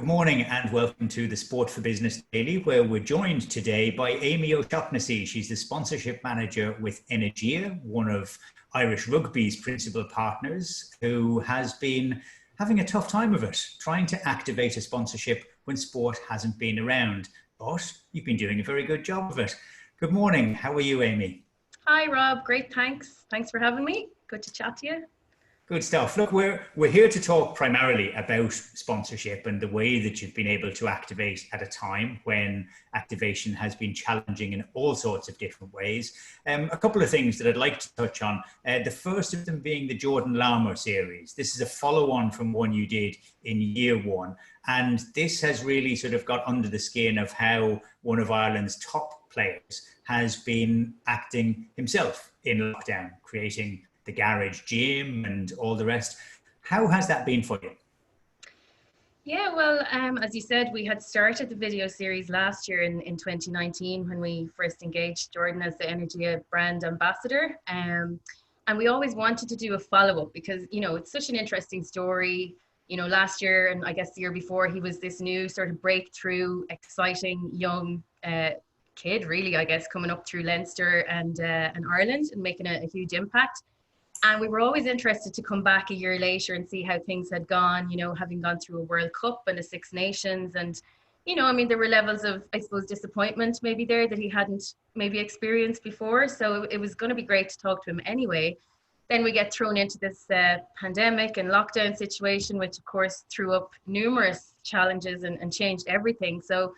Good morning and welcome to the Sport for Business Daily, where we're joined today by Amy O'Shaughnessy. She's the sponsorship manager with Energia, one of Irish Rugby's principal partners, who has been having a tough time of it, trying to activate a sponsorship when sport hasn't been around. But you've been doing a very good job of it. Good morning. How are you, Amy? Hi, Rob. Great. Thanks. Thanks for having me. Good to chat to you. Good stuff. Look, we're here to talk primarily about sponsorship and the way that you've been able to activate at a time when activation has been challenging in all sorts of different ways. A couple of things that I'd like to touch on. The first of them being the Jordan Larmour series. This is a follow-on from one you did in year one. And this has really sort of got under the skin of how one of Ireland's top players has been acting himself in lockdown, creating the garage gym and all the rest. How has that been for you? Yeah, well, as you said, we had started the video series last year in 2019 when we first engaged Jordan as the Energia brand ambassador. And we always wanted to do a follow-up because, you know, it's such an interesting story. You know, last year and I guess the year before, he was this new sort of breakthrough, exciting young kid, really, I guess, coming up through Leinster and Ireland and making a huge impact. And we were always interested to come back a year later and see how things had gone, you know, having gone through a World Cup and a Six Nations. And, you know, I mean, there were levels of, I suppose, disappointment maybe there that he hadn't maybe experienced before. So it was going to be great to talk to him anyway. Then we get thrown into this pandemic and lockdown situation, which of course threw up numerous challenges and changed everything. So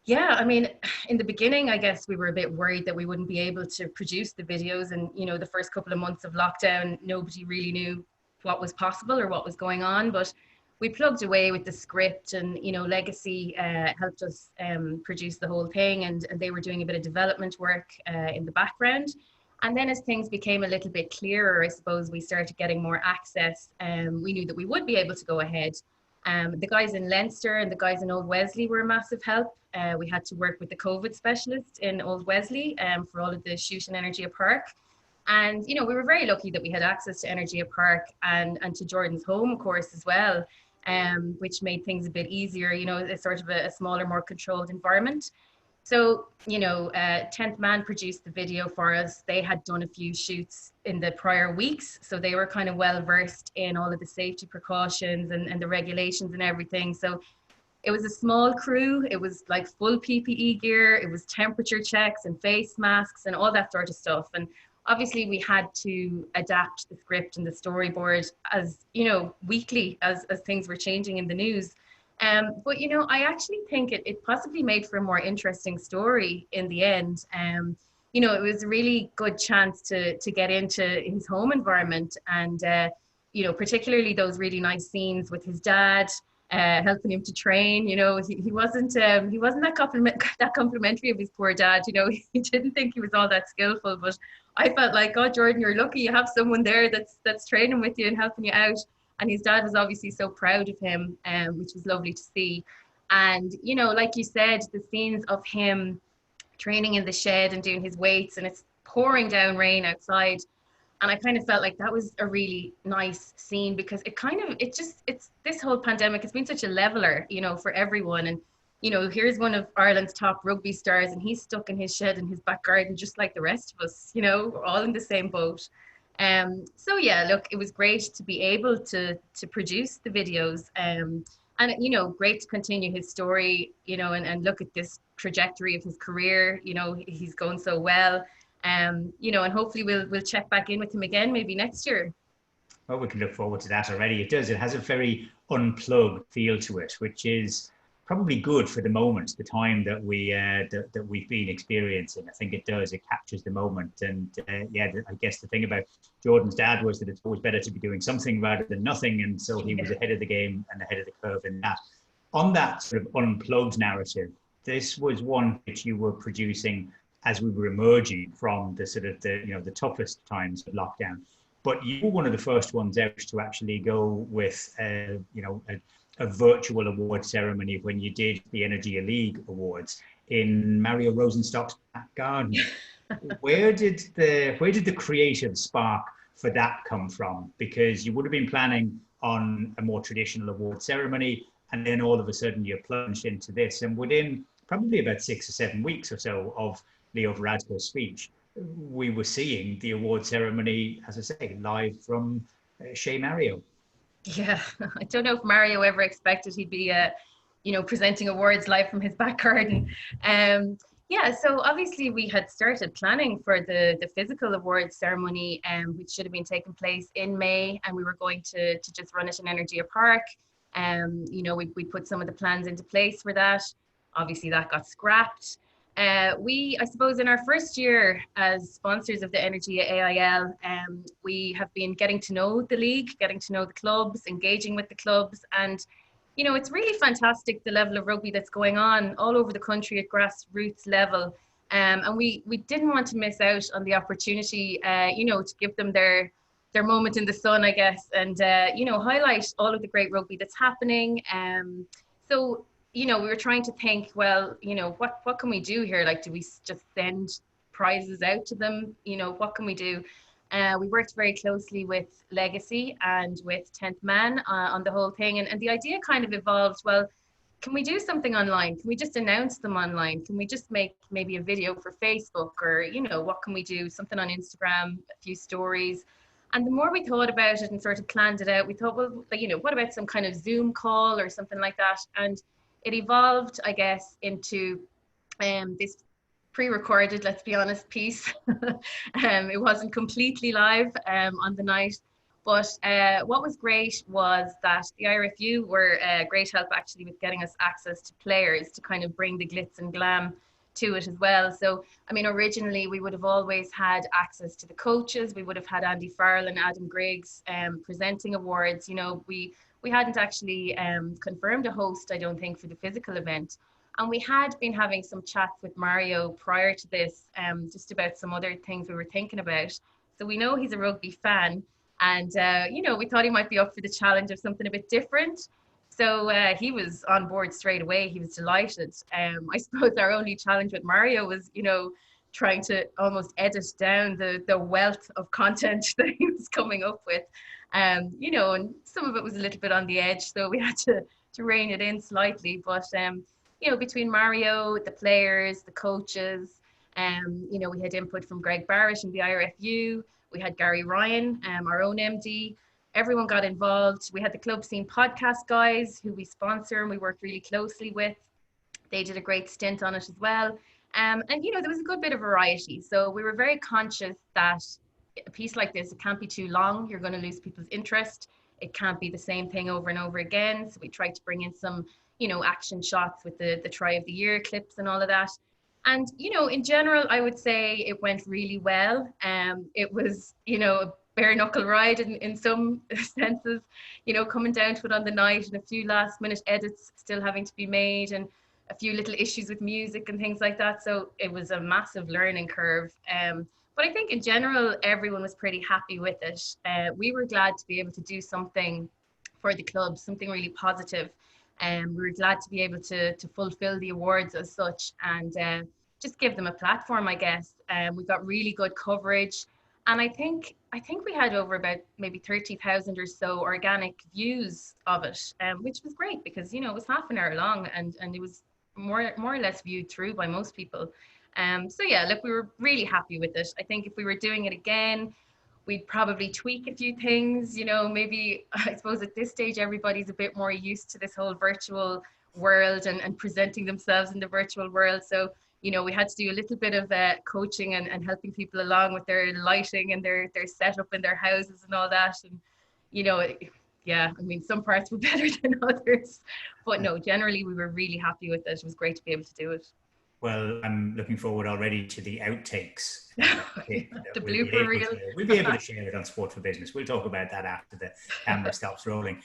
yeah, I mean, in the beginning, I guess we were a bit worried that we wouldn't be able to produce the videos. And, you know, the first couple of months of lockdown, nobody really knew what was possible or what was going on. But we plugged away with the script and, you know, Legacy helped us produce the whole thing. And they were doing a bit of development work in the background. And then as things became a little bit clearer, I suppose we started getting more access. We knew that we would be able to go ahead. The guys in Leinster and the guys in Old Wesley were a massive help. We had to work with the COVID specialist in Old Wesley for all of the shoot in Energia Park. And, you know, we were very lucky that we had access to Energia Park and to Jordan's home, of course, as well, which made things a bit easier, you know, it's sort of a smaller, more controlled environment. So, you know, 10th Man produced the video for us. They had done a few shoots in the prior weeks. So they were kind of well versed in all of the safety precautions and the regulations and everything. So it was a small crew. It was like full PPE gear. It was temperature checks and face masks and all that sort of stuff. And obviously we had to adapt the script and the storyboard as, you know, weekly as things were changing in the news. But, you know, I actually think it possibly made for a more interesting story in the end. You know, it was a really good chance to get into his home environment and, you know, particularly those really nice scenes with his dad, helping him to train. You know, he wasn't that complimentary of his poor dad. You know, he didn't think he was all that skillful, but I felt like, oh, Jordan, you're lucky you have someone there that's training with you and helping you out. And his dad was obviously so proud of him, which was lovely to see. And, you know, like you said, the scenes of him training in the shed and doing his weights and it's pouring down rain outside. And I kind of felt like that was a really nice scene because it's this whole pandemic, it's been such a leveler, you know, for everyone. And, you know, here's one of Ireland's top rugby stars and he's stuck in his shed in his back garden, just like the rest of us, you know, we're all in the same boat. So yeah, look, it was great to be able to produce the videos and, you know, great to continue his story, you know, and look at this trajectory of his career. You know, he's going so well, you know, and hopefully we'll check back in with him again, maybe next year. Well, we can look forward to that already. It does. It has a very unplugged feel to it, which is probably good for the moment, the time that we've been experiencing. I think it does. It captures the moment. And yeah, I guess the thing about Jordan's dad was that it's always better to be doing something rather than nothing. And so he was ahead of the game and ahead of the curve in that. On that sort of unplugged narrative, this was one which you were producing as we were emerging from the sort of the toughest times of lockdown. But you were one of the first ones out to actually go with a virtual award ceremony when you did the Energia League Awards in Mario Rosenstock's back garden. Where did the creative spark for that come from? Because you would have been planning on a more traditional award ceremony, and then all of a sudden you're plunged into this. And within probably about 6 or 7 weeks or so of Leo Varadkar's speech, we were seeing the award ceremony, as I say, live from Chez Mario. Yeah, I don't know if Mario ever expected he'd be, presenting awards live from his back garden. Yeah, so obviously we had started planning for the physical awards ceremony, which should have been taking place in May, and we were going to just run it in Energia Park. We put some of the plans into place for that. Obviously that got scrapped. I suppose in our first year as sponsors of the Energia AIL, we have been getting to know the league, getting to know the clubs, engaging with the clubs. And, it's really fantastic, the level of rugby that's going on all over the country at grassroots level. And we didn't want to miss out on the opportunity, to give them their moment in the sun, I guess, and, highlight all of the great rugby that's happening. So, we were trying to think, well, what can we do here? Like, do we just send prizes out to them? What can we do? We worked very closely with Legacy and with 10th Man on the whole thing. And the idea kind of evolved, well, can we do something online? Can we just announce them online? Can we just make maybe a video for Facebook, or, what can we do? Something on Instagram, a few stories. And the more we thought about it and sort of planned it out, we thought, well, what about some kind of Zoom call or something like that? And it evolved, I guess, into this pre-recorded, let's be honest, piece. It wasn't completely live on the night. But what was great was that the IRFU were great help actually with getting us access to players to kind of bring the glitz and glam to it as well. So, originally we would have always had access to the coaches. We would have had Andy Farrell and Adam Griggs presenting awards. We hadn't actually confirmed a host, I don't think, for the physical event. And we had been having some chats with Mario prior to this, just about some other things we were thinking about. So we know he's a rugby fan, and, we thought he might be up for the challenge of something a bit different. So he was on board straight away. He was delighted. I suppose our only challenge with Mario was, trying to almost edit down the wealth of content that he was coming up with. And some of it was a little bit on the edge, so we had to rein it in slightly. But, between Mario, the players, the coaches, we had input from Greg Barrett and the IRFU. We had Gary Ryan, our own MD. Everyone got involved. We had the Club Scene podcast guys who we sponsor and we work really closely with. They did a great stint on it as well. And, there was a good bit of variety. So we were very conscious that a piece like this, it can't be too long. You're going to lose people's interest. It can't be the same thing over and over again. So we tried to bring in some, action shots with the try of the year clips and all of that. And, in general, I would say it went really well. It was, a bare knuckle ride in some senses, coming down to it on the night, and a few last minute edits still having to be made, and a few little issues with music and things like that. So it was a massive learning curve. But I think in general, everyone was pretty happy with it. We were glad to be able to do something for the club, something really positive. We were glad to be able to fulfill the awards as such, and just give them a platform, I guess. We got really good coverage. And I think we had over about maybe 30,000 or so organic views of it, which was great because, it was half an hour long, and it was more or less viewed through by most people. So yeah, look, we were really happy with it. I think if we were doing it again, we'd probably tweak a few things, maybe, I suppose at this stage, everybody's a bit more used to this whole virtual world and presenting themselves in the virtual world. So, we had to do a little bit of coaching and helping people along with their lighting and their setup in their houses and all that. And, yeah, some parts were better than others, but no, generally we were really happy with it. It was great to be able to do it. Well, I'm looking forward already to the outtakes. The blooper reel. We'll be able to share it on Sport for Business. We'll talk about that after the camera stops rolling.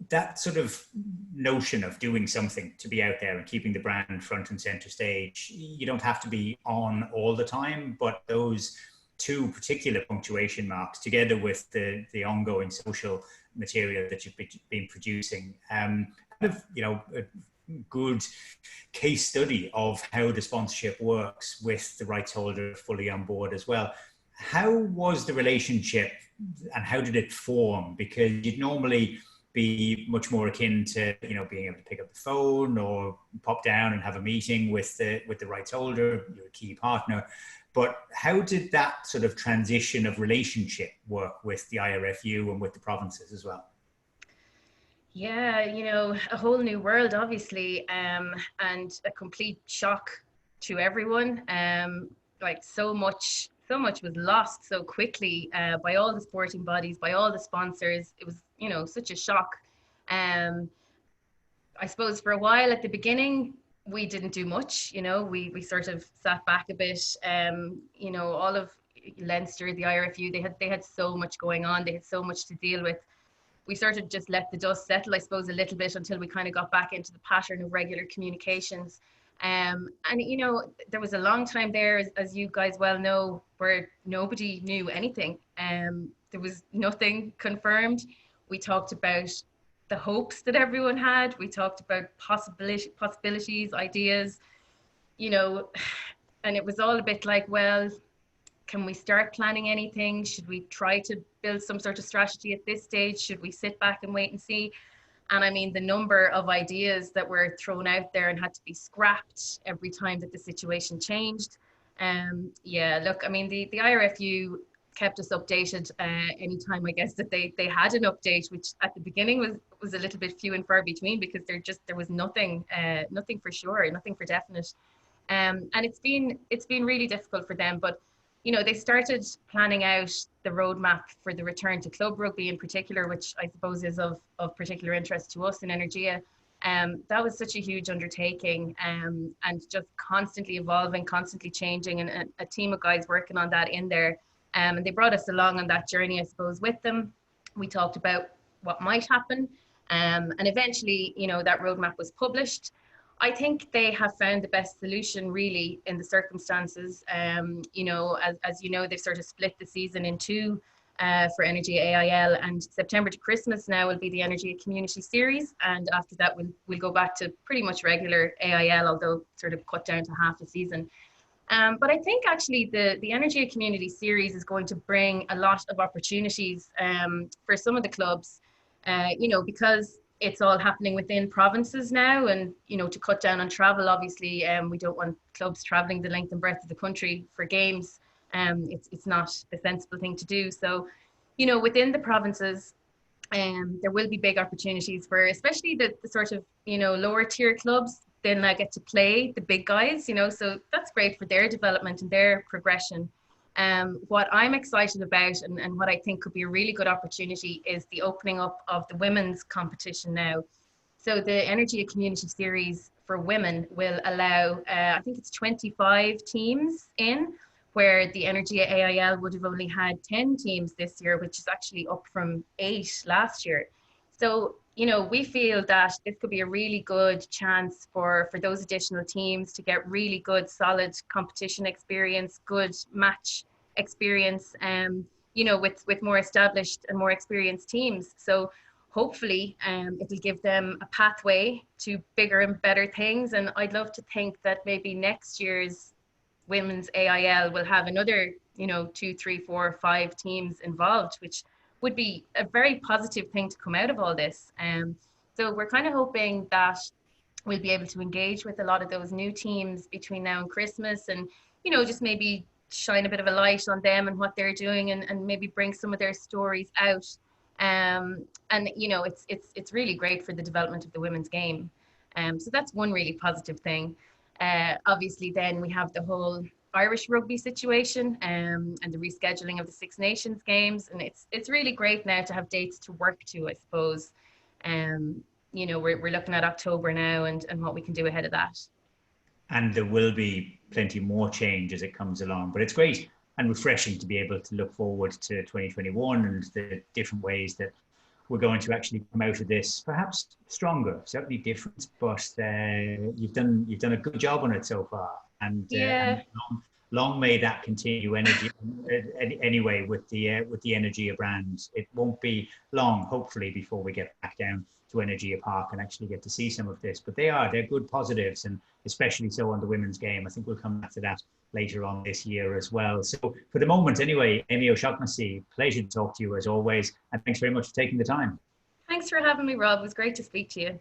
That sort of notion of doing something to be out there and keeping the brand front and center stage, you don't have to be on all the time, but those two particular punctuation marks, together with the ongoing social material that you've been producing, a good case study of how the sponsorship works with the rights holder fully on board as well. How was the relationship and how did it form? Because you'd normally be much more akin to, you know, being able to pick up the phone or pop down and have a meeting with the rights holder, your key partner. But how did that sort of transition of relationship work with the IRFU and with the provinces as well? Yeah, you know, a whole new world, obviously, and a complete shock to everyone. Like so much was lost so quickly by all the sporting bodies, by all the sponsors. It was, you know, such a shock. Um, I suppose for a while at the beginning, we didn't do much. You know, we sort of sat back a bit. You know, all of Leinster, the IRFU, they had so much going on. They had so much to deal with. We sort of just let the dust settle, I suppose, a little bit until we kind of got back into the pattern of regular communications. And, you know, there was a long time there, as you guys well know, where nobody knew anything. There was nothing confirmed. We talked about the hopes that everyone had. We talked about possibilities, ideas, you know, and it was all a bit like, well, can we start planning anything? Should we try to build some sort of strategy at this stage? Should we sit back and wait and see? And I mean, the number of ideas that were thrown out there and had to be scrapped every time that the situation changed. Yeah, look, I mean, the IRFU kept us updated anytime, I guess, that they had an update, which at the beginning was a little bit few and far between, because there was nothing for sure, nothing for definite. And it's been really difficult for them, but you know, they started planning out the roadmap for the return to club rugby in particular, which I suppose is of particular interest to us in Energia. That was such a huge undertaking, and just constantly evolving, constantly changing, and a team of guys working on that in there. And they brought us along on that journey, I suppose, with them. We talked about what might happen, and eventually, you know, that roadmap was published. I think they have found the best solution really in the circumstances. You know, as you know, they've sort of split the season in two for Energia AIL, and September to Christmas now will be the Energia Community Series, and after that we'll go back to pretty much regular AIL, although sort of cut down to half the season. But I think actually the Energia Community Series is going to bring a lot of opportunities for some of the clubs, you know, because it's all happening within provinces now, and you know, to cut down on travel, obviously, we don't want clubs traveling the length and breadth of the country for games. It's not a sensible thing to do. So, you know, within the provinces, there will be big opportunities for, especially the sort of, you know, lower tier clubs. Then I get to play the big guys, you know, so that's great for their development and their progression. What I'm excited about, and what I think could be a really good opportunity, is the opening up of the women's competition now. So the Energia Community Series for women will allow, I think it's 25 teams in, where the Energia AIL would have only had 10 teams this year, which is actually up from 8 last year. So, you know, we feel that this could be a really good chance for those additional teams to get really good, solid competition experience, good match experience, you know, with more established and more experienced teams. So hopefully it'll give them a pathway to bigger and better things. And I'd love to think that maybe next year's women's AIL will have another, you know, 2, 3, 4, 5 teams involved, which would be a very positive thing to come out of all this. So we're kind of hoping that we'll be able to engage with a lot of those new teams between now and Christmas, and, you know, just maybe shine a bit of a light on them and what they're doing, and maybe bring some of their stories out. And, you know, it's really great for the development of the women's game. So that's one really positive thing. Obviously, then we have the whole Irish rugby situation, and the rescheduling of the Six Nations games, and it's really great now to have dates to work to, I suppose. You know, we're looking at October now, and what we can do ahead of that. And there will be plenty more change as it comes along, but it's great and refreshing to be able to look forward to 2021 and the different ways that we're going to actually come out of this, perhaps stronger, certainly different, but you've done a good job on it so far. And, yeah. And long may that continue. Anyway, with the Energia brand, it won't be long, hopefully, before we get back down to Energia Park and actually get to see some of this. But they're good positives, and especially so on the women's game. I think we'll come back to that later on this year as well. So for the moment, anyway, Amy O'Shaughnessy, pleasure to talk to you as always, and thanks very much for taking the time. Thanks. Thanks for having me, Rob. It was great to speak to you.